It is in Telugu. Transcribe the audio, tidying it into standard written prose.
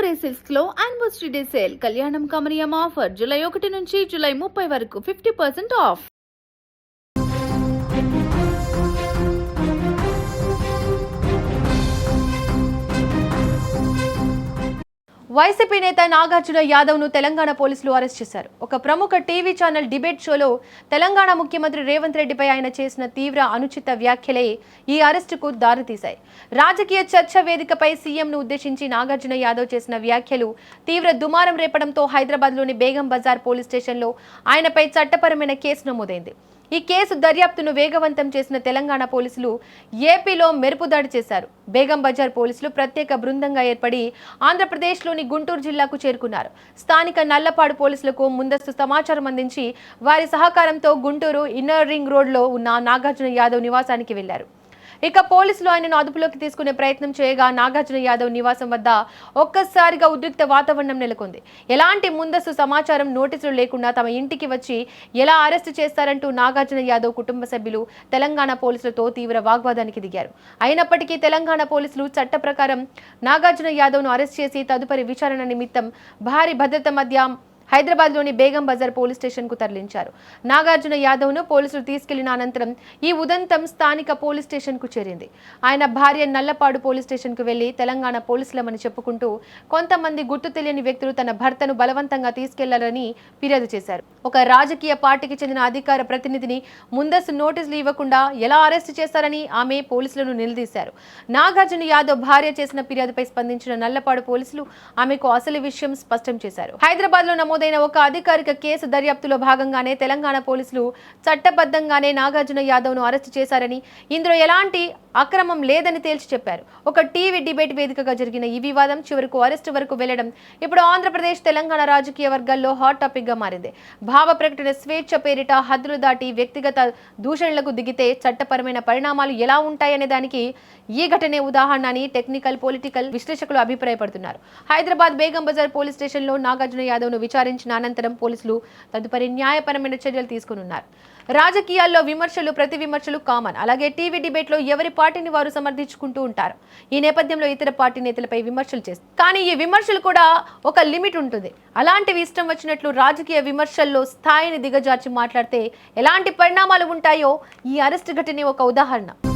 పరంపరే సిల్క్స్ లో యానివర్సరీ డే సేల్ కళ్యాణం కమనీయం ఆఫర్ జూలై 1 నుంచి జూలై 30 వరకు 50% ఆఫ్. వైసీపీ నేత నాగార్జున యాదవ్ ను తెలంగాణ పోలీసులు అరెస్ట్ చేశారు. ఒక ప్రముఖ టీవీ ఛానల్ డిబేట్ షోలో తెలంగాణ ముఖ్యమంత్రి రేవంత్ రెడ్డిపై ఆయన చేసిన తీవ్ర అనుచిత వ్యాఖ్యలే ఈ అరెస్టుకు దారితీశాయి. రాజకీయ చర్చ వేదికపై సీఎంను ఉద్దేశించి నాగార్జున యాదవ్ చేసిన వ్యాఖ్యలు తీవ్ర దుమారం రేపడంతో హైదరాబాద్లోని బేగం బజార్ పోలీస్ స్టేషన్లో ఆయనపై చట్టపరమైన కేసు నమోదైంది. ఈ కేసు దర్యాప్తును వేగవంతం చేసిన తెలంగాణ పోలీసులు ఏపీలో మెరుపు దాడి చేశారు. బేగం బజార్ పోలీసులు ప్రత్యేక బృందంగా ఏర్పడి ఆంధ్రప్రదేశ్లోని గుంటూరు జిల్లాకు చేరుకున్నారు. స్థానిక నల్లపాడు పోలీసులకు ముందస్తు సమాచారం అందించి వారి సహకారంతో గుంటూరు ఇన్నర్ రింగ్ రోడ్లో ఉన్న నాగార్జున యాదవ్ నివాసానికి వెళ్లారు. ఇక పోలీసులు ఆయనను అదుపులోకి తీసుకునే ప్రయత్నం చేయగా నాగార్జున యాదవ్ నివాసం వద్ద ఒక్కసారిగా ఉద్రిక్త వాతావరణం నెలకొంది. ఎలాంటి ముందస్తు సమాచారం, నోటీసులు లేకుండా తమ ఇంటికి వచ్చి ఎలా అరెస్టు చేస్తారంటూ నాగార్జున యాదవ్ కుటుంబ సభ్యులు తెలంగాణ పోలీసులతో తీవ్ర వాగ్వాదానికి దిగారు. అయినప్పటికీ తెలంగాణ పోలీసులు చట్ట ప్రకారం నాగార్జున యాదవ్ను అరెస్ట్ చేసి తదుపరి విచారణ నిమిత్తం భారీ భద్రత మధ్య హైదరాబాద్లోని బేగం బజార్ పోలీస్ స్టేషన్కు తరలించారు. నాగార్జున యాదవ్ను పోలీసులు తీసుకెళ్లిన అనంతరం ఈ ఉదంతం స్థానిక పోలీస్ స్టేషన్కు చేరింది. ఆయన భార్య నల్లపాడు పోలీస్ స్టేషన్కు వెళ్లి తెలంగాణ పోలీసులమని చెప్పుకుంటూ కొంతమంది గుర్తు తెలియని వ్యక్తులు తన భర్తను బలవంతంగా తీసుకెళ్లారని ఫిర్యాదు చేశారు. ఒక రాజకీయ పార్టీకి చెందిన అధికార ప్రతినిధిని ముందస్తు నోటీసులు ఇవ్వకుండా ఎలా అరెస్టు చేశారని ఆమె పోలీసులను నిలదీశారు. నాగార్జున యాదవ్ భార్య చేసిన ఫిర్యాదుపై స్పందించిన నల్లపాడు పోలీసులు ఆమెకు అసలు విషయం స్పష్టం చేశారు. హైదరాబాద్లో నమోదైన ఒక అధికారిక కేసు దర్యాప్తులో భాగంగానే తెలంగాణ పోలీసులు చట్టబద్ధంగానే నాగార్జున యాదవ్ను అరెస్టు చేశారని, ఇందులో ఎలాంటి అక్రమం లేదని తేల్చి చెప్పారు. ఒక టీవీ డిబేట్ వేదికగా జరిగిన ఈ వివాదం చివరకు అరెస్టు వరకు వెళ్లడం ఇప్పుడు ఆంధ్రప్రదేశ్, తెలంగాణ రాజకీయ వర్గాల్లో హాట్ టాపిక్ గా మారింది. భావ ప్రకటన స్వేచ్ఛ పేరిట హద్దులు దాటి వ్యక్తిగత దూషణలకు దిగితే చట్టపరమైన పరిణామాలు ఎలా ఉంటాయనే దానికి ఈ ఘటనే ఉదాహరణ అని టెక్నికల్, పొలిటికల్ విశ్లేషకులు అభిప్రాయపడుతున్నారు. హైదరాబాద్ బేగం బజార్ పోలీస్ స్టేషన్లో నాగార్జున యాదవ్ను విచారించిన అనంతరం పోలీసులు తదుపరి న్యాయపరమైన చర్యలు తీసుకున్నారు. రాజకీయాల్లో విమర్శలు, ప్రతి విమర్శలు కామన్. అలాగే టీవీ డిబేట్లో ఎవరి పార్టీని వారు సమర్థించుకుంటూ ఉంటారు. ఈ నేపథ్యంలో ఇతర పార్టీ నేతలపై విమర్శలు చేస్తారు. కానీ ఈ విమర్శలు కూడా ఒక లిమిట్ ఉంటుంది. అలాంటివి ఇష్టం వచ్చినట్లు రాజకీయ విమర్శల్లో స్థాయిని దిగజార్చి మాట్లాడితే ఎలాంటి పరిణామాలు ఉంటాయో ఈ అరెస్ట్ ఘటనే ఒక ఉదాహరణ.